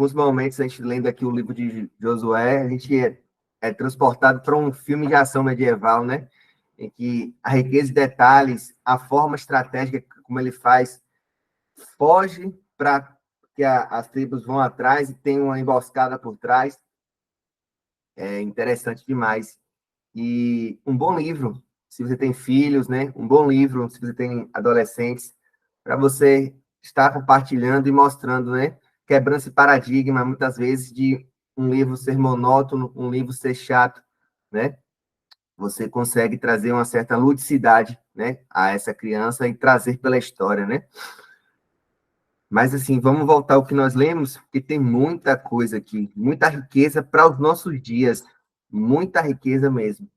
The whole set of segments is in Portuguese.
alguns momentos, a gente lendo aqui o livro de Josué, a gente é transportado para um filme de ação medieval, né? Em que a riqueza de detalhes, a forma estratégica como ele faz, foge para que as tribos vão atrás e tem uma emboscada por trás. É interessante demais. E um bom livro, se você tem filhos, né? Um bom livro, se você tem adolescentes, para você estar compartilhando e mostrando, né? Quebrando esse paradigma, muitas vezes, de um livro ser monótono, um livro ser chato, né? Você consegue trazer uma certa ludicidade, né? A essa criança e trazer pela história, né? Mas, assim, vamos voltar ao que nós lemos, porque tem muita coisa aqui, muita riqueza para os nossos dias, muita riqueza mesmo.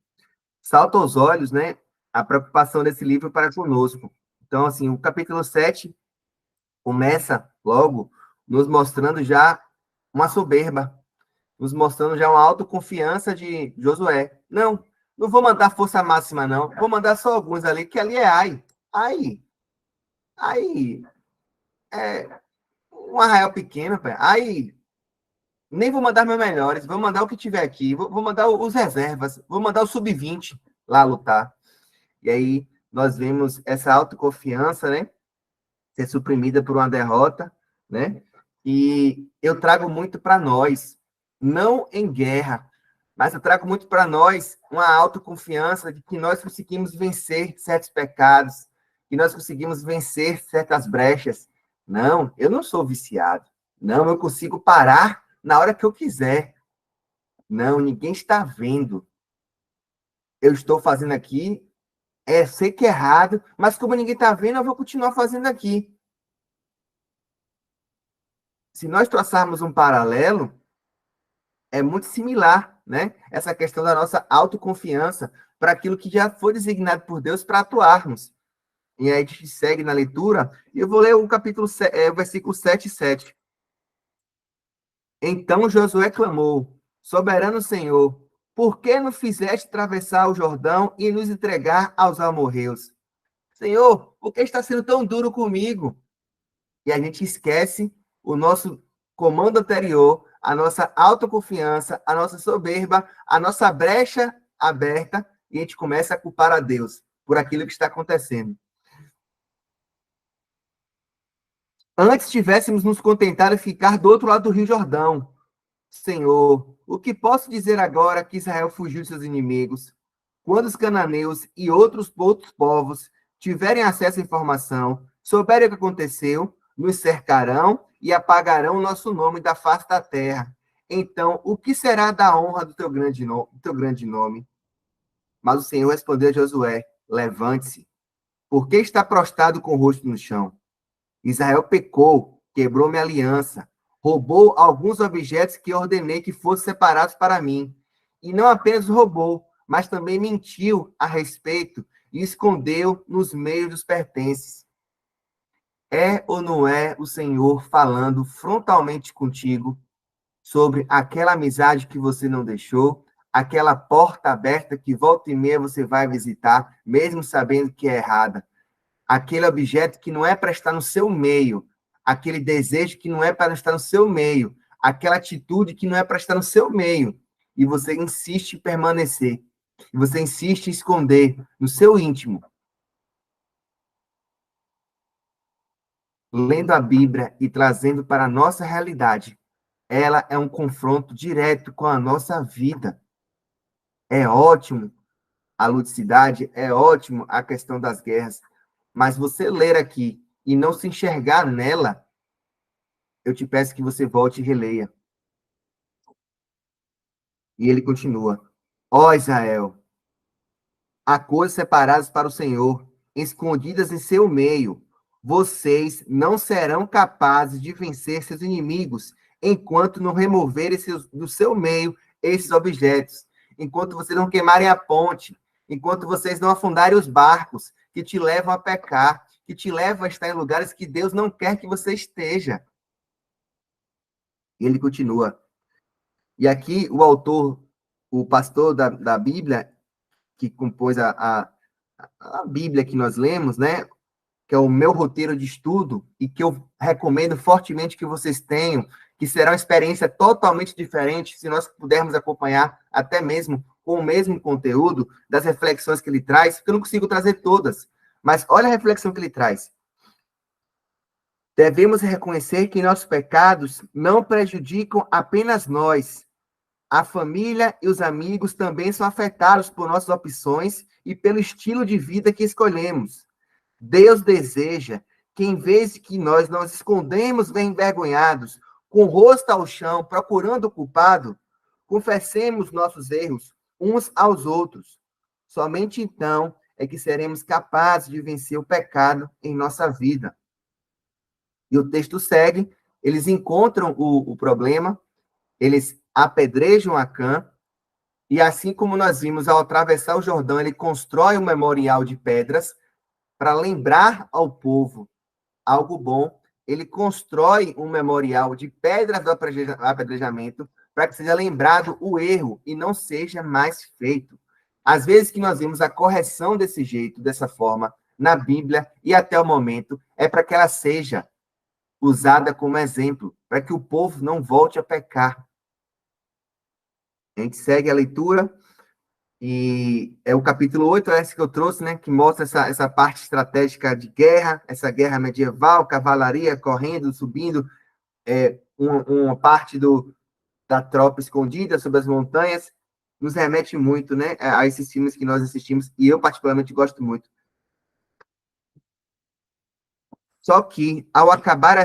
Salta aos olhos, né, a preocupação desse livro para conosco. Então, assim, o capítulo 7 começa logo nos mostrando já uma soberba, nos mostrando já uma autoconfiança de Josué. Não vou mandar força máxima, não. Vou mandar só alguns ali, que ali é ai. Ai, é um arraial pequeno, pai. Ai, nem vou mandar meus melhores, vou mandar o que tiver aqui, vou mandar os reservas, vou mandar o sub-20 lá lutar. E aí nós vemos essa autoconfiança, né, ser suprimida por uma derrota, né? E eu trago muito para nós, não em guerra, mas eu trago muito para nós uma autoconfiança de que nós conseguimos vencer certos pecados, que nós conseguimos vencer certas brechas. Não, eu não sou viciado. Não, eu consigo parar na hora que eu quiser. Não, ninguém está vendo. Eu estou fazendo aqui, sei que é errado, mas como ninguém está vendo, eu vou continuar fazendo aqui. Se nós traçarmos um paralelo, é muito similar, né? Essa questão da nossa autoconfiança para aquilo que já foi designado por Deus para atuarmos. E aí a gente segue na leitura, e eu vou ler o capítulo, o versículo 7 e 7. Então Josué clamou: Soberano Senhor, por que nos fizeste atravessar o Jordão e nos entregar aos amorreus? Senhor, por que está sendo tão duro comigo? E a gente esquece o nosso comando anterior, a nossa autoconfiança, a nossa soberba, a nossa brecha aberta, e a gente começa a culpar a Deus por aquilo que está acontecendo. Antes tivéssemos nos contentado em ficar do outro lado do Rio Jordão. Senhor, o que posso dizer agora que Israel fugiu de seus inimigos? Quando os cananeus e outros povos tiverem acesso à informação, souberem o que aconteceu, nos cercarão e apagarão o nosso nome da face da terra. Então, o que será da honra do teu grande nome? Mas o Senhor respondeu a Josué: Levante-se, porque está prostrado com o rosto no chão. Israel pecou, quebrou minha aliança, roubou alguns objetos que ordenei que fossem separados para mim. E não apenas roubou, mas também mentiu a respeito e escondeu nos meios dos pertences. É ou não é o Senhor falando frontalmente contigo sobre aquela amizade que você não deixou, aquela porta aberta que volta e meia você vai visitar, mesmo sabendo que é errada? Aquele objeto que não é para estar no seu meio, aquele desejo que não é para estar no seu meio, aquela atitude que não é para estar no seu meio, e você insiste em permanecer, e você insiste em esconder no seu íntimo. Lendo a Bíblia e trazendo para a nossa realidade, ela é um confronto direto com a nossa vida. É ótimo a ludicidade, é ótimo a questão das guerras, mas você ler aqui e não se enxergar nela, eu te peço que você volte e releia. E ele continua: Ó Israel, há coisas separadas para o Senhor, escondidas em seu meio. Vocês não serão capazes de vencer seus inimigos enquanto não removerem do seu meio esses objetos, enquanto vocês não queimarem a ponte, enquanto vocês não afundarem os barcos que te levam a pecar, que te levam a estar em lugares que Deus não quer que você esteja. E ele continua. E aqui o autor, o pastor da Bíblia, que compôs a Bíblia que nós lemos, né? Que que é o meu roteiro de estudo, e que eu recomendo fortemente que vocês tenham, que será uma experiência totalmente diferente, se nós pudermos acompanhar até mesmo com o mesmo conteúdo, das reflexões que ele traz, porque eu não consigo trazer todas, mas olha a reflexão que ele traz. Devemos reconhecer que nossos pecados não prejudicam apenas nós. A família e os amigos também são afetados por nossas opções e pelo estilo de vida que escolhemos. Deus deseja que, em vez de que nós nos escondemos bem envergonhados, com o rosto ao chão, procurando o culpado, confessemos nossos erros uns aos outros. Somente então é que seremos capazes de vencer o pecado em nossa vida. E o texto segue, eles encontram o problema, eles apedrejam Acã, e assim como nós vimos, ao atravessar o Jordão, ele constrói um memorial de pedras para lembrar ao povo algo bom. Ele constrói um memorial de pedras do apedrejamento para que seja lembrado o erro e não seja mais feito. Às vezes que nós vimos a correção desse jeito, dessa forma, na Bíblia e até o momento, é para que ela seja usada como exemplo, para que o povo não volte a pecar. A gente segue a leitura, e é o capítulo 8, esse que eu trouxe, né, que mostra essa parte estratégica de guerra, essa guerra medieval, cavalaria correndo, subindo, uma parte da tropa escondida sobre as montanhas, nos remete muito, né, a esses filmes que nós assistimos, e eu particularmente gosto muito. Só que, ao acabar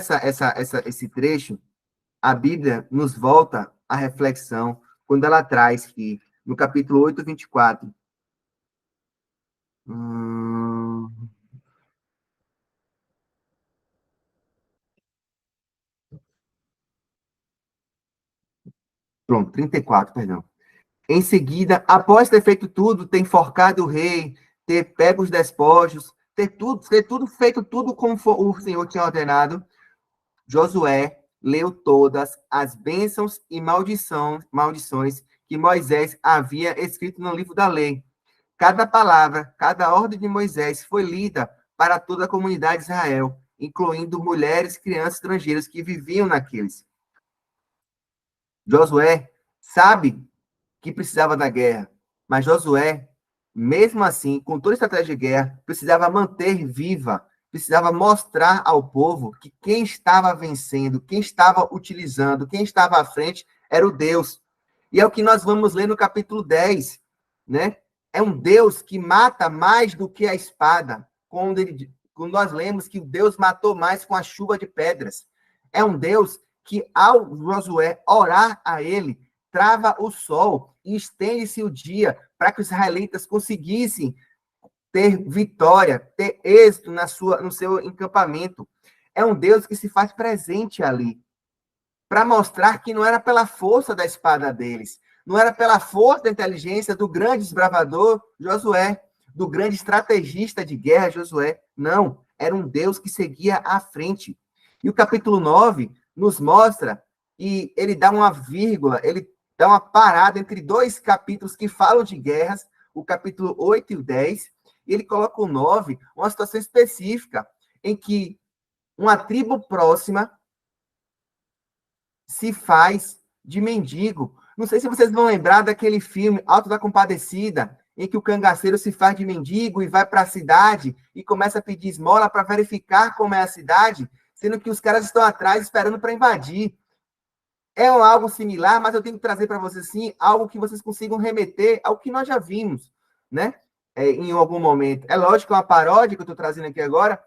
esse trecho, a Bíblia nos volta à reflexão, quando ela traz que, no capítulo 8, 24, pronto, 34, perdão. Em seguida, após ter feito tudo, ter enforcado o rei, ter pego os despojos, ter tudo feito tudo como o Senhor tinha ordenado, Josué leu todas as bênçãos e maldições que Moisés havia escrito no livro da lei. Cada palavra, cada ordem de Moisés foi lida para toda a comunidade de Israel, incluindo mulheres e crianças estrangeiras que viviam naqueles. Josué sabe que precisava da guerra, mas Josué, mesmo assim, com toda a estratégia de guerra, precisava manter viva, precisava mostrar ao povo que quem estava vencendo, quem estava utilizando, quem estava à frente era o Deus. E é o que nós vamos ler no capítulo 10, né? É um Deus que mata mais do que a espada, quando nós lemos que Deus matou mais com a chuva de pedras. É um Deus que, ao Josué orar a ele, trava o sol e estende-se o dia para que os israelitas conseguissem ter vitória, ter êxito no seu encampamento. É um Deus que se faz presente ali, para mostrar que não era pela força da espada deles, não era pela força da inteligência do grande desbravador Josué, do grande estrategista de guerra Josué. Não, era um Deus que seguia à frente. E o capítulo 9 nos mostra, e ele dá uma vírgula, ele dá uma parada entre dois capítulos que falam de guerras, o capítulo 8 e o 10, e ele coloca o 9, uma situação específica, em que uma tribo próxima se faz de mendigo. Não sei se vocês vão lembrar daquele filme Alto da Compadecida, em que o cangaceiro se faz de mendigo e vai para a cidade e começa a pedir esmola para verificar como é a cidade, sendo que os caras estão atrás esperando para invadir. É algo similar, mas eu tenho que trazer para vocês, sim, algo que vocês consigam remeter ao que nós já vimos, né? Em algum momento. É lógico que é uma paródia que eu estou trazendo aqui agora,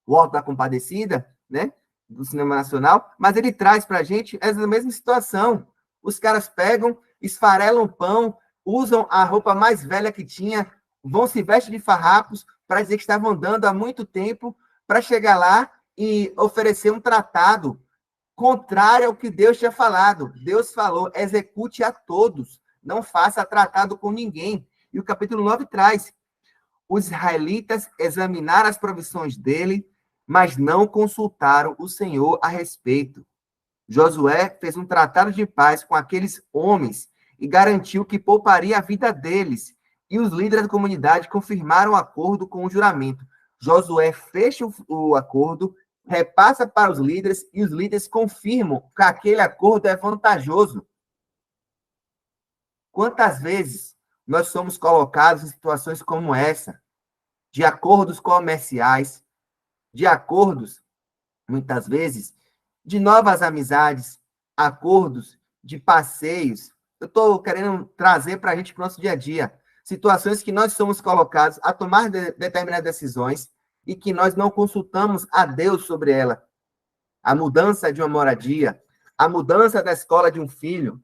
o Alto da Compadecida, né? Do cinema nacional, mas ele traz para a gente essa mesma situação. Os caras pegam, esfarelam pão, usam a roupa mais velha que tinha, vão se vestir de farrapos para dizer que estavam andando há muito tempo, para chegar lá e oferecer um tratado contrário ao que Deus tinha falado. Deus falou, execute a todos, não faça tratado com ninguém. E o capítulo 9 traz, os israelitas examinaram as provisões dele, mas não consultaram o Senhor a respeito. Josué fez um tratado de paz com aqueles homens e garantiu que pouparia a vida deles. E os líderes da comunidade confirmaram o acordo com o juramento. Josué fecha o acordo, repassa para os líderes e os líderes confirmam que aquele acordo é vantajoso. Quantas vezes nós somos colocados em situações como essa, de acordos comerciais, de acordos, muitas vezes, de novas amizades, acordos de passeios. Eu estou querendo trazer para a gente para o nosso dia a dia situações que nós somos colocados a tomar determinadas decisões e que nós não consultamos a Deus sobre ela. A mudança de uma moradia, a mudança da escola de um filho.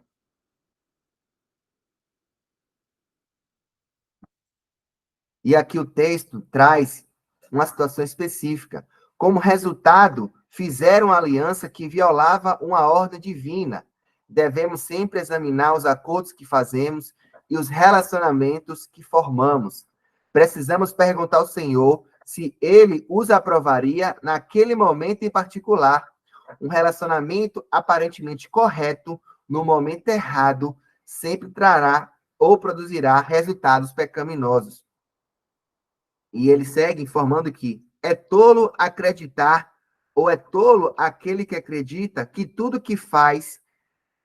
E aqui o texto traz uma situação específica. Como resultado, fizeram uma aliança que violava uma ordem divina. Devemos sempre examinar os acordos que fazemos e os relacionamentos que formamos. Precisamos perguntar ao Senhor se ele os aprovaria naquele momento em particular. Um relacionamento aparentemente correto, no momento errado, sempre trará ou produzirá resultados pecaminosos. E ele segue informando que é tolo acreditar, ou é tolo aquele que acredita que tudo que faz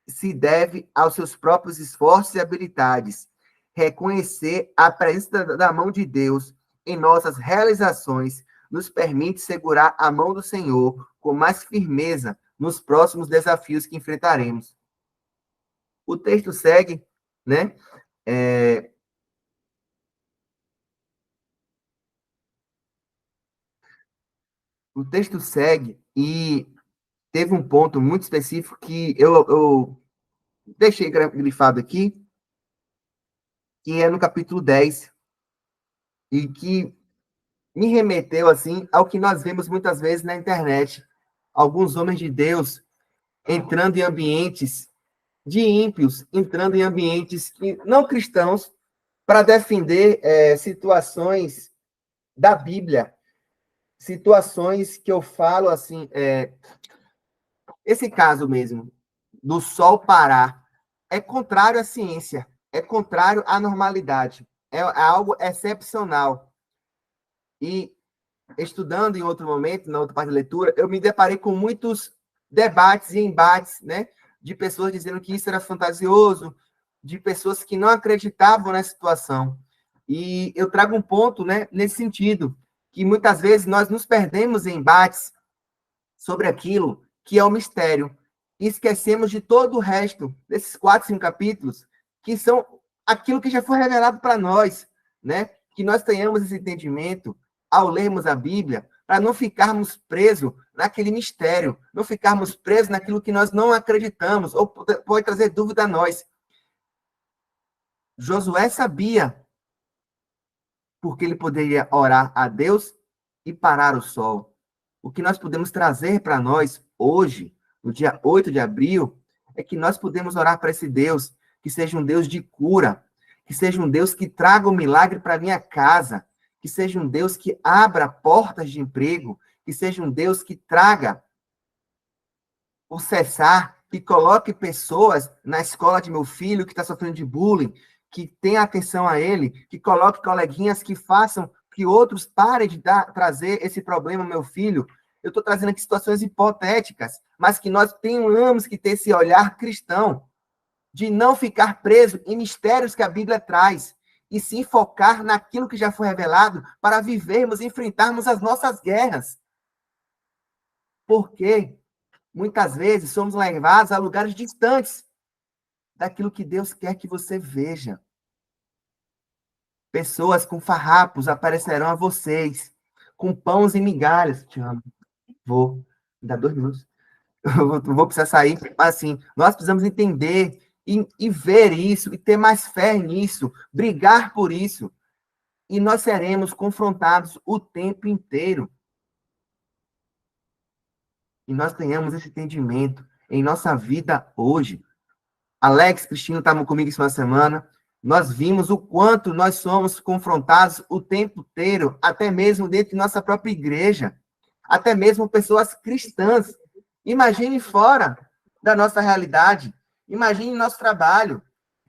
se deve aos seus próprios esforços e habilidades. Reconhecer a presença da mão de Deus em nossas realizações nos permite segurar a mão do Senhor com mais firmeza nos próximos desafios que enfrentaremos. O texto segue, né? O texto segue e teve um ponto muito específico que eu deixei grifado aqui, que é no capítulo 10, e que me remeteu, assim, ao que nós vemos muitas vezes na internet. Alguns homens de Deus entrando em ambientes de ímpios, entrando em ambientes que, não cristãos, para defender situações da Bíblia, situações que eu falo assim, esse caso mesmo, do sol parar, é contrário à ciência, é contrário à normalidade, é algo excepcional. E estudando em outro momento, na outra parte da leitura, eu me deparei com muitos debates e embates, né, de pessoas dizendo que isso era fantasioso, de pessoas que não acreditavam na situação. E eu trago um ponto, né, nesse sentido, que muitas vezes nós nos perdemos em embates sobre aquilo que é o mistério. E esquecemos de todo o resto desses 4, 5 capítulos, que são aquilo que já foi revelado para nós, né? Que nós tenhamos esse entendimento ao lermos a Bíblia, para não ficarmos presos naquele mistério, não ficarmos presos naquilo que nós não acreditamos, ou pode trazer dúvida a nós. Josué sabia porque ele poderia orar a Deus e parar o sol. O que nós podemos trazer para nós hoje, no dia 8 de abril, é que nós podemos orar para esse Deus, que seja um Deus de cura, que seja um Deus que traga o milagre para minha casa, que seja um Deus que abra portas de emprego, que seja um Deus que traga o cessar, que coloque pessoas na escola de meu filho que está sofrendo de bullying, que tenha atenção a ele, que coloque coleguinhas que façam que outros parem de trazer esse problema ao meu filho. Eu estou trazendo aqui situações hipotéticas, mas que nós tenhamos que ter esse olhar cristão, de não ficar preso em mistérios que a Bíblia traz, e sim focar naquilo que já foi revelado para vivermos e enfrentarmos as nossas guerras. Porque muitas vezes somos levados a lugares distantes daquilo que Deus quer que você veja. Pessoas com farrapos aparecerão a vocês, com pães e migalhas. Te amo. Vou. Me dá 2 minutos. Eu vou precisar sair. Mas, assim, nós precisamos entender e ver isso, e ter mais fé nisso, brigar por isso. E nós seremos confrontados o tempo inteiro. E nós tenhamos esse entendimento em nossa vida hoje. Alex, Cristina estavam comigo essa semana. Nós vimos o quanto nós somos confrontados o tempo inteiro, até mesmo dentro de nossa própria igreja, até mesmo pessoas cristãs. Imagine fora da nossa realidade, imagine nosso trabalho,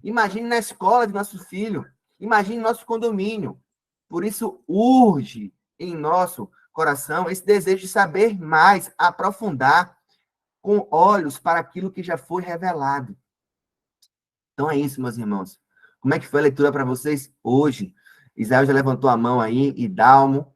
imagine na escola de nosso filho, imagine nosso condomínio. Por isso, urge em nosso coração esse desejo de saber mais, aprofundar com olhos para aquilo que já foi revelado. Então é isso, meus irmãos. Como é que foi a leitura para vocês hoje? Isael já levantou a mão aí, e Dalmo.